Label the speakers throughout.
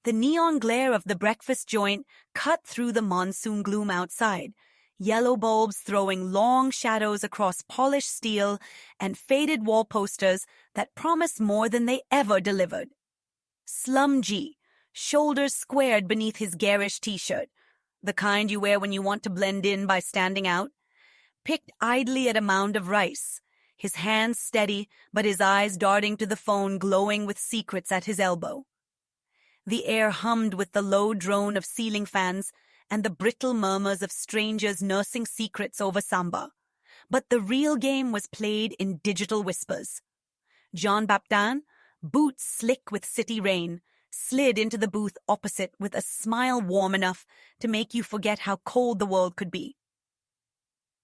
Speaker 1: The neon glare of the breakfast joint cut through the monsoon gloom outside, yellow bulbs throwing long shadows across polished steel and faded wall posters that promised more than they ever delivered. SlumG, shoulders squared beneath his garish t-shirt, the kind you wear when you want to blend in by standing out, picked idly at a mound of rice, his hands steady but his eyes darting to the phone glowing with secrets at his elbow. The air hummed with the low drone of ceiling fans and the brittle murmurs of strangers nursing secrets over samba. But the real game was played in digital whispers. Jean Baptain, boots slick with city rain, slid into the booth opposite with a smile warm enough to make you forget how cold the world could be.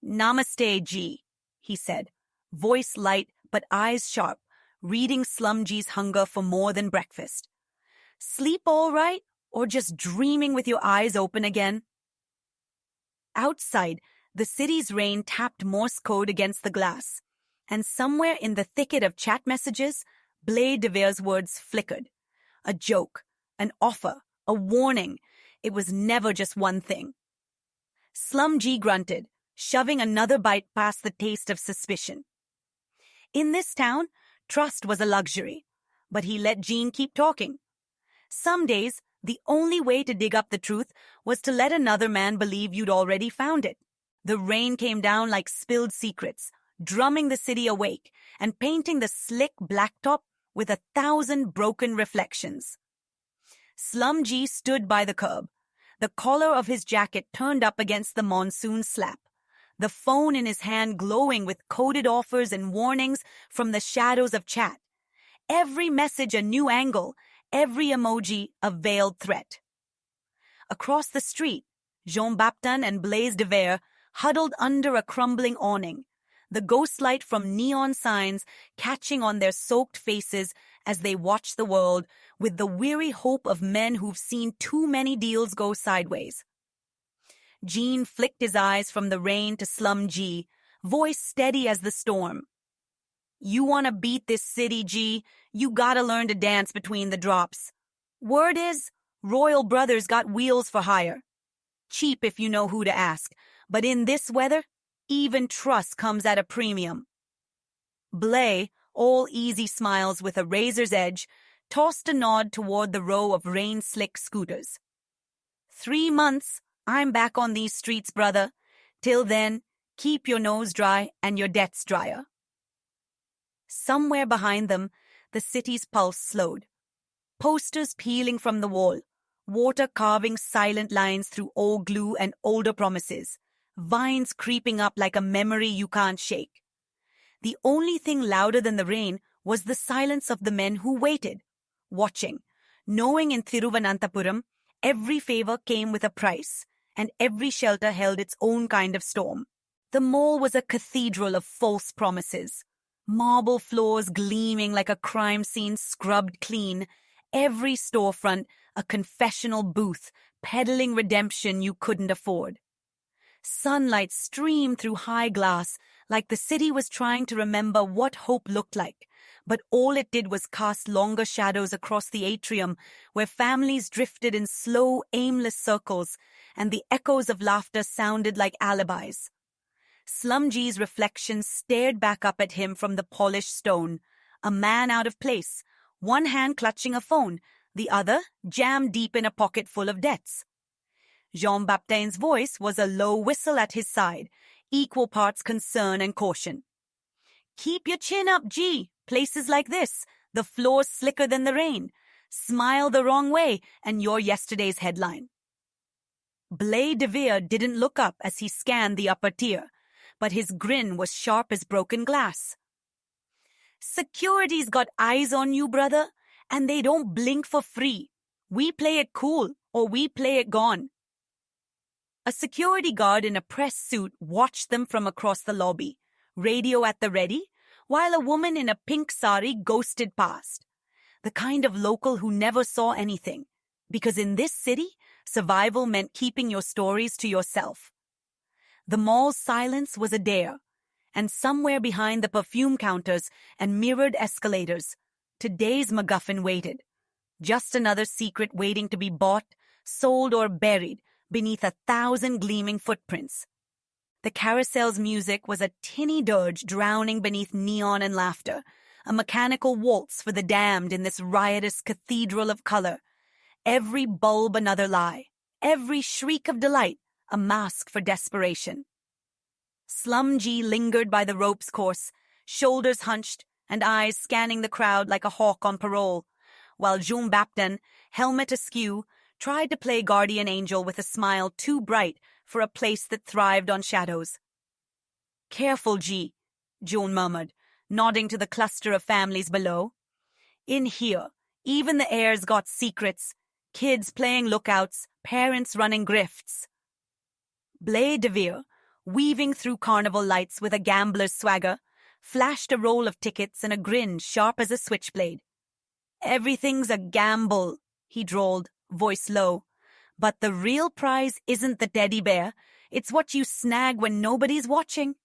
Speaker 1: "Namaste, G," he said, voice light but eyes sharp, reading SlumG's hunger for more than breakfast. "Sleep all right, or just dreaming with your eyes open again?" Outside, the city's rain tapped Morse code against the glass, and somewhere in the thicket of chat messages, Blaise DeVere's words flickered. A joke, an offer, a warning. It was never just one thing. SlumG grunted, shoving another bite past the taste of suspicion. In this town, trust was a luxury, but he let Jean keep talking. Some days, the only way to dig up the truth was to let another man believe you'd already found it. The rain came down like spilled secrets, drumming the city awake and painting the slick blacktop with 1,000 broken reflections. SlumG stood by the curb, the collar of his jacket turned up against the monsoon slap, the phone in his hand glowing with coded offers and warnings from the shadows of chat. Every message a new angle, every emoji a veiled threat. Across the street, Jean Baptain and Blaise DeVere huddled under a crumbling awning, the ghostlight from neon signs catching on their soaked faces as they watch the world with the weary hope of men who've seen too many deals go sideways. Jean flicked his eyes from the rain to SlumG, voice steady as the storm. "You want to beat this city, G, you gotta learn to dance between the drops. Word is, Royal Brothers got wheels for hire. Cheap if you know who to ask, but in this weather, even trust comes at a premium." Blaise, all easy smiles with a razor's edge, tossed a nod toward the row of rain-slick scooters. 3 months, I'm back on these streets, brother. Till then, keep your nose dry and your debts drier. Somewhere behind them, the city's pulse slowed. Posters peeling from the wall, water carving silent lines through old glue and older promises, vines creeping up like a memory you can't shake. The only thing louder than the rain was the silence of the men who waited, watching, knowing in Thiruvananthapuram every favor came with a price, and every shelter held its own kind of storm. The mall was a cathedral of false promises. Marble floors gleaming like a crime scene scrubbed clean, every storefront a confessional booth peddling redemption you couldn't afford. Sunlight streamed through high glass like the city was trying to remember what hope looked like, but all it did was cast longer shadows across the atrium where families drifted in slow, aimless circles and the echoes of laughter sounded like alibis. SlumG's reflection stared back up at him from the polished stone, a man out of place, one hand clutching a phone, the other jammed deep in a pocket full of debts. Jean Baptain's voice was a low whistle at his side, equal parts concern and caution. "Keep your chin up, G. Places like this, the floor's slicker than the rain. Smile the wrong way, and you're yesterday's headline." Blaise DeVere didn't look up as he scanned the upper tier, but his grin was sharp as broken glass. "Security's got eyes on you, brother, and they don't blink for free. We play it cool, or we play it gone." A security guard in a press suit watched them from across the lobby, radio at the ready, while a woman in a pink sari ghosted past. The kind of local who never saw anything, because in this city, survival meant keeping your stories to yourself. The mall's silence was a dare, and somewhere behind the perfume counters and mirrored escalators, today's MacGuffin waited. Just another secret waiting to be bought, sold, or buried beneath 1,000 gleaming footprints. The carousel's music was a tinny dirge drowning beneath neon and laughter, a mechanical waltz for the damned in this riotous cathedral of color. Every bulb another lie, every shriek of delight a mask for desperation. SlumG lingered by the ropes course, shoulders hunched and eyes scanning the crowd like a hawk on parole, while Baptain, helmet askew, tried to play guardian angel with a smile too bright for a place that thrived on shadows. "Careful, G," June murmured, nodding to the cluster of families below. "In here, even the air's got secrets, kids playing lookouts, parents running grifts." Blaise DeVere, weaving through carnival lights with a gambler's swagger, flashed a roll of tickets and a grin sharp as a switchblade. "Everything's a gamble," he drawled, voice low. "But the real prize isn't the teddy bear, it's what you snag when nobody's watching."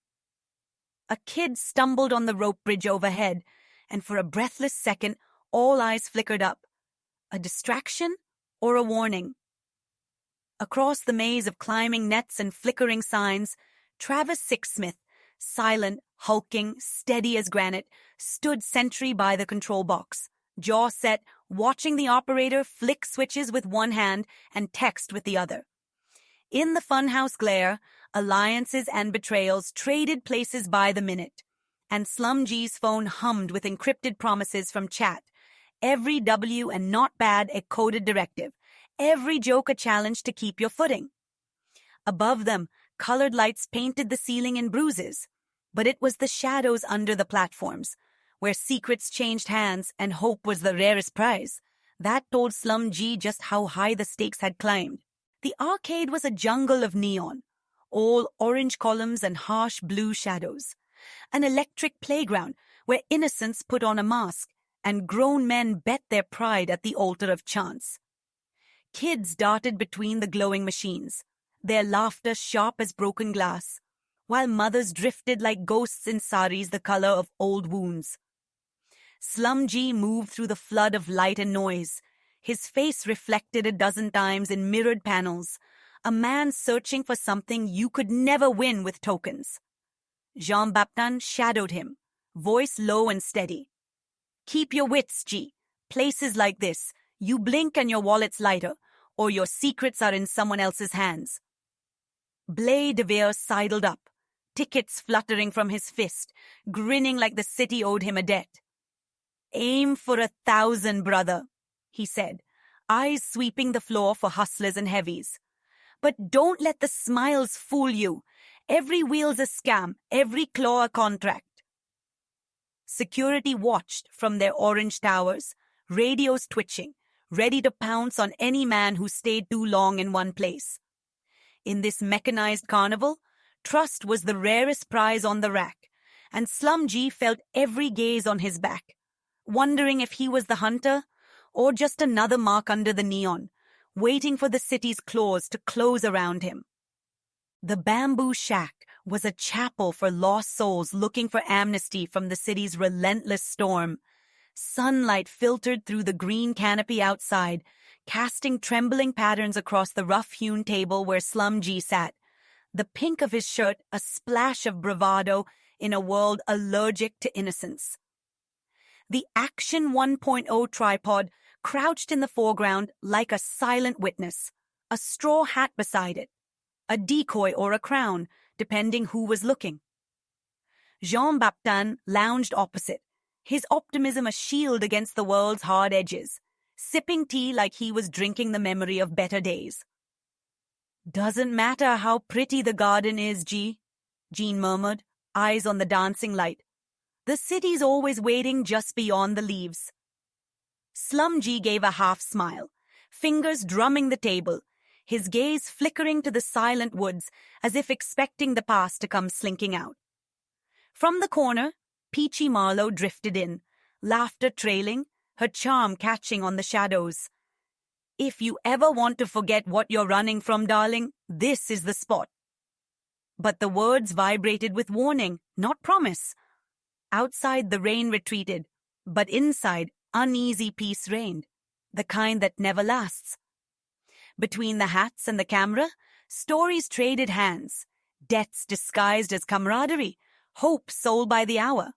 Speaker 1: A kid stumbled on the rope bridge overhead, and for a breathless second, all eyes flickered up. A distraction or a warning? Across the maze of climbing nets and flickering signs, Travis Sixsmith, silent, hulking, steady as granite, stood sentry by the control box, jaw set, watching the operator flick switches with one hand and text with the other. In the funhouse glare, alliances and betrayals traded places by the minute, and SlumG's phone hummed with encrypted promises from chat. Every W and not bad a coded directive, every joke a challenge to keep your footing. Above them, colored lights painted the ceiling in bruises, but it was the shadows under the platforms, where secrets changed hands and hope was the rarest prize, that told SlumG just how high the stakes had climbed. The arcade was a jungle of neon, all orange columns and harsh blue shadows. An electric playground where innocence put on a mask and grown men bet their pride at the altar of chance. Kids darted between the glowing machines, their laughter sharp as broken glass, while mothers drifted like ghosts in saris the color of old wounds. SlumG moved through the flood of light and noise, his face reflected a dozen times in mirrored panels, a man searching for something you could never win with tokens. Baptain shadowed him, voice low and steady. "Keep your wits, G. Places like this, you blink and your wallet's lighter, or your secrets are in someone else's hands." Blaise DeVere sidled up, tickets fluttering from his fist, grinning like the city owed him a debt. "Aim for 1,000, brother," he said, eyes sweeping the floor for hustlers and heavies. "But don't let the smiles fool you. Every wheel's a scam, every claw a contract." Security watched from their orange towers, radios twitching, ready to pounce on any man who stayed too long in one place. In this mechanized carnival, trust was the rarest prize on the rack, and SlumG felt every gaze on his back, wondering if he was the hunter or just another mark under the neon, waiting for the city's claws to close around him. The bamboo shack was a chapel for lost souls looking for amnesty from the city's relentless storm. Sunlight filtered through the green canopy outside, casting trembling patterns across the rough-hewn table where SlumG sat, the pink of his shirt a splash of bravado in a world allergic to innocence. The Action 1.0 tripod crouched in the foreground like a silent witness, a straw hat beside it, a decoy or a crown, depending who was looking. Baptain lounged opposite, his optimism a shield against the world's hard edges, sipping tea like he was drinking the memory of better days. "Doesn't matter how pretty the garden is, Jean murmured, eyes on the dancing light. "The city's always waiting just beyond the leaves." SlumG gave a half-smile, fingers drumming the table, his gaze flickering to the silent woods as if expecting the past to come slinking out. From the corner, Peachy Marlowe drifted in, laughter trailing, her charm catching on the shadows. "If you ever want to forget what you're running from, darling, this is the spot." But the words vibrated with warning, not promise. Outside the rain retreated, but inside uneasy peace reigned. the kind that never lasts. Between the hats and the camera, stories traded hands, debts disguised as camaraderie, hope sold by the hour.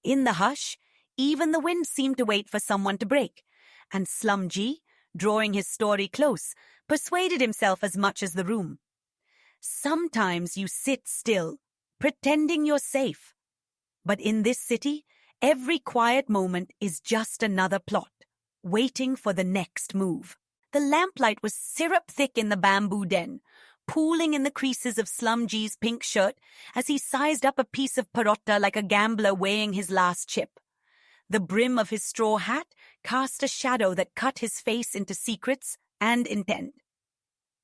Speaker 1: In the hush, even the wind seemed to wait for someone to break, and SlumG, drawing his story close, persuaded himself as much as the room. Sometimes you sit still, pretending you're safe. But in this city, every quiet moment is just another plot, waiting for the next move. The lamplight was syrup-thick in the bamboo den, pooling in the creases of SlumG's pink shirt as he sized up a piece of parotta like a gambler weighing his last chip. The brim of his straw hat cast a shadow that cut his face into secrets and intent.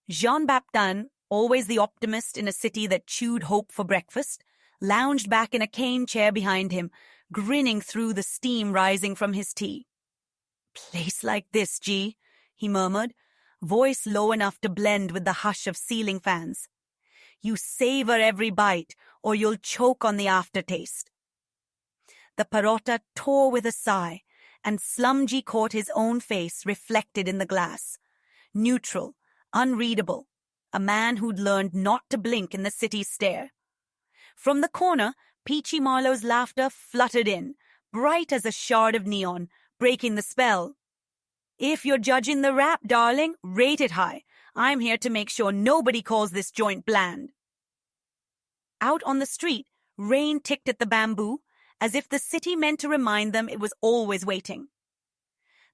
Speaker 1: Jean Baptain, always the optimist in a city that chewed hope for breakfast, lounged back in a cane chair behind him, grinning through the steam rising from his tea. "Place like this, G," he murmured, voice low enough to blend with the hush of ceiling fans. "You savor every bite, or you'll choke on the aftertaste." The parotta tore with a sigh, and SlumG caught his own face reflected in the glass. Neutral, unreadable, a man who'd learned not to blink in the city's stare. From the corner, Peachy Marlowe's laughter fluttered in, bright as a shard of neon, breaking the spell. "If you're judging the rap, darling, rate it high. I'm here to make sure nobody calls this joint bland." Out on the street, rain ticked at the bamboo, as if the city meant to remind them it was always waiting.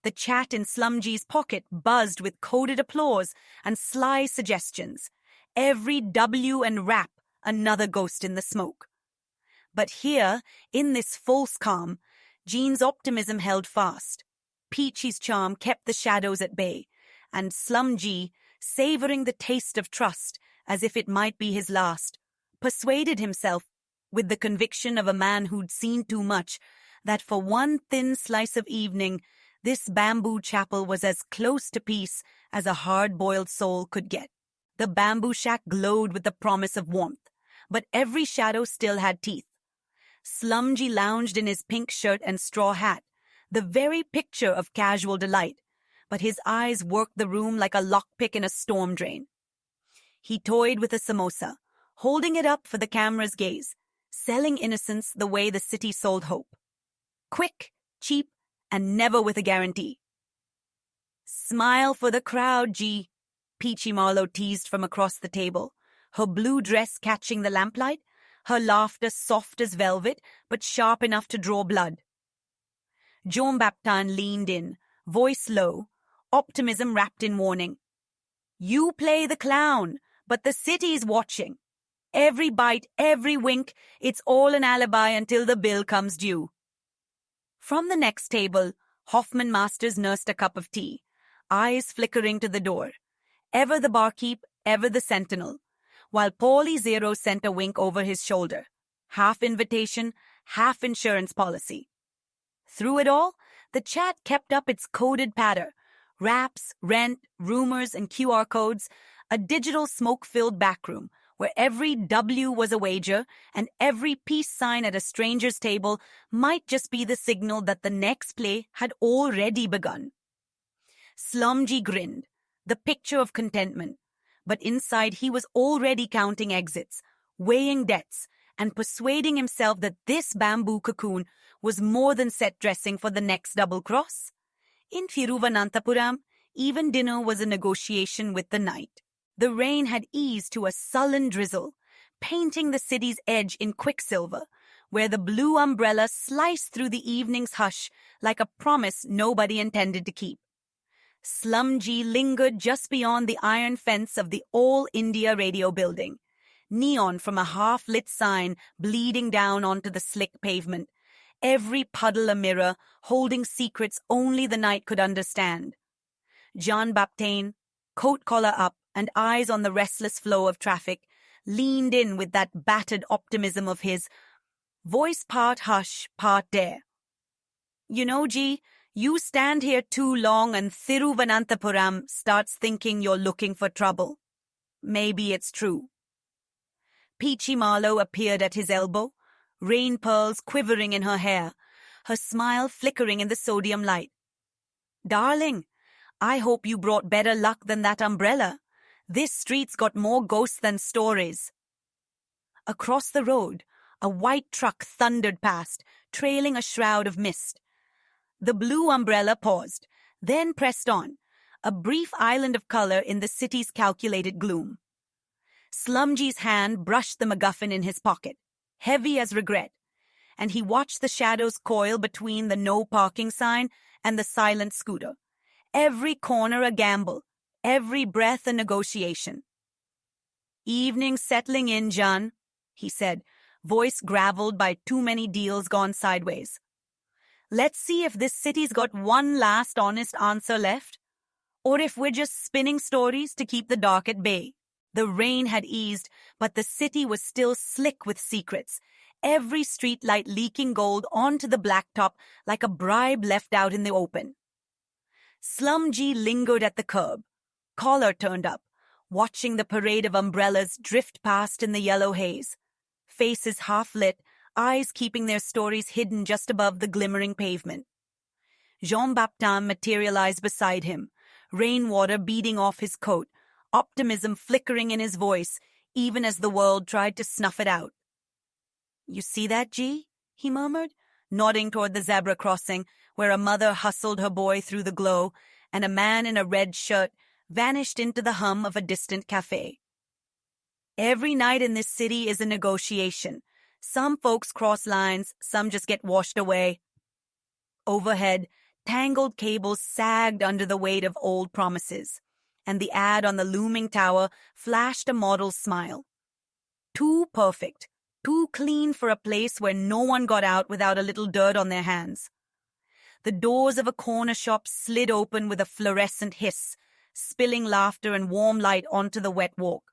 Speaker 1: The chat in SlumG's pocket buzzed with coded applause and sly suggestions. Every W and rap, another ghost in the smoke. But here, in this false calm, Jean's optimism held fast. Peachy's charm kept the shadows at bay, and SlumG, savoring the taste of trust as if it might be his last, persuaded himself, with the conviction of a man who'd seen too much, that for one thin slice of evening, this bamboo chapel was as close to peace as a hard-boiled soul could get. The bamboo shack glowed with the promise of warmth, but every shadow still had teeth. SlumG lounged in his pink shirt and straw hat, the very picture of casual delight, but his eyes worked the room like a lockpick in a storm drain. He toyed with a samosa, holding it up for the camera's gaze, selling innocence the way the city sold hope. Quick, cheap, and never with a guarantee. "Smile for the crowd, G," Peachy Marlowe teased from across the table, her blue dress catching the lamplight, her laughter soft as velvet but sharp enough to draw blood. Jean Baptain leaned in, voice low, optimism wrapped in warning. "You play the clown, but the city's watching. Every bite, every wink, it's all an alibi until the bill comes due." From the next table, Hoffman Masters nursed a cup of tea, eyes flickering to the door. Ever the barkeep, ever the sentinel, while Paulie Zero sent a wink over his shoulder. Half invitation, half insurance policy. Through it all, the chat kept up its coded patter. Raps, rent, rumors, and QR codes, a digital smoke-filled backroom where every W was a wager and every peace sign at a stranger's table might just be the signal that the next play had already begun. SlumG grinned, the picture of contentment, but inside he was already counting exits, weighing debts, and persuading himself that this bamboo cocoon was more than set dressing for the next double cross. In Thiruvananthapuram, even dinner was a negotiation with the night. The rain had eased to a sullen drizzle, painting the city's edge in quicksilver, where the blue umbrella sliced through the evening's hush like a promise nobody intended to keep. SlumG lingered just beyond the iron fence of the All India radio building, neon from a half-lit sign bleeding down onto the slick pavement, every puddle a mirror holding secrets only the night could understand. Jean Baptain, coat collar up and eyes on the restless flow of traffic, leaned in with that battered optimism of his, voice part hush, part dare. "You know, G, you stand here too long and Thiruvananthapuram starts thinking you're looking for trouble. Maybe it's true." Peachy Marlowe appeared at his elbow, rain pearls quivering in her hair, her smile flickering in the sodium light. Darling, I hope you brought better luck than that umbrella. This street's got more ghosts than stories. Across the road, a white truck thundered past, trailing a shroud of mist. The blue umbrella paused, then pressed on, a brief island of color in the city's calculated gloom. SlumG's hand brushed the MacGuffin in his pocket, heavy as regret, and he watched the shadows coil between the no parking sign and the silent scooter. Every corner a gamble, every breath a negotiation. "Evening settling in, John," he said, voice graveled by too many deals gone sideways. "Let's see if this city's got one last honest answer left, or if we're just spinning stories to keep the dark at bay." The rain had eased, but the city was still slick with secrets, every streetlight leaking gold onto the blacktop like a bribe left out in the open. SlumG lingered at the curb, collar turned up, watching the parade of umbrellas drift past in the yellow haze. Faces half-lit, eyes keeping their stories hidden just above the glimmering pavement. Jean Baptain materialized beside him, rainwater beading off his coat, optimism flickering in his voice, even as the world tried to snuff it out. "You see that, G?" he murmured, nodding toward the zebra crossing, where a mother hustled her boy through the glow, and a man in a red shirt vanished into the hum of a distant cafe. Every night in this city is a negotiation. Some folks cross lines, some just get washed away. Overhead, tangled cables sagged under the weight of old promises, and the ad on the looming tower flashed a model's smile. Too perfect, too clean for a place where no one got out without a little dirt on their hands. The doors of a corner shop slid open with a fluorescent hiss, spilling laughter and warm light onto the wet walk.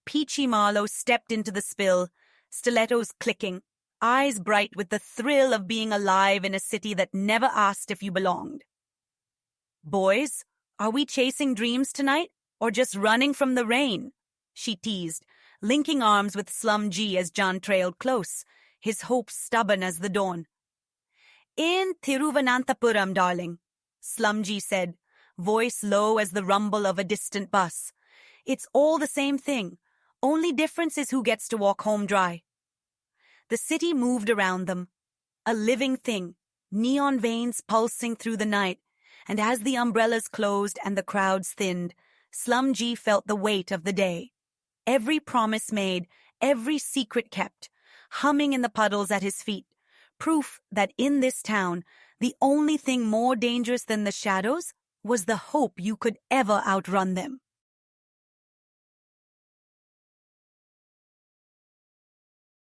Speaker 1: Peachy Marlowe stepped into the spill, stilettos clicking, eyes bright with the thrill of being alive in a city that never asked if you belonged. "Boys, are we chasing dreams tonight, or just running from the rain?" she teased, linking arms with SlumG as John trailed close, his hopes stubborn as the dawn. "In Thiruvananthapuram, darling," SlumG said, voice low as the rumble of a distant bus. "It's all the same thing, only difference is who gets to walk home dry." The city moved around them, a living thing, neon veins pulsing through the night, and as the umbrellas closed and the crowds thinned, SlumG felt the weight of the day. Every promise made, every secret kept, humming in the puddles at his feet, proof that in this town, the only thing more dangerous than the shadows was the hope you could ever outrun them.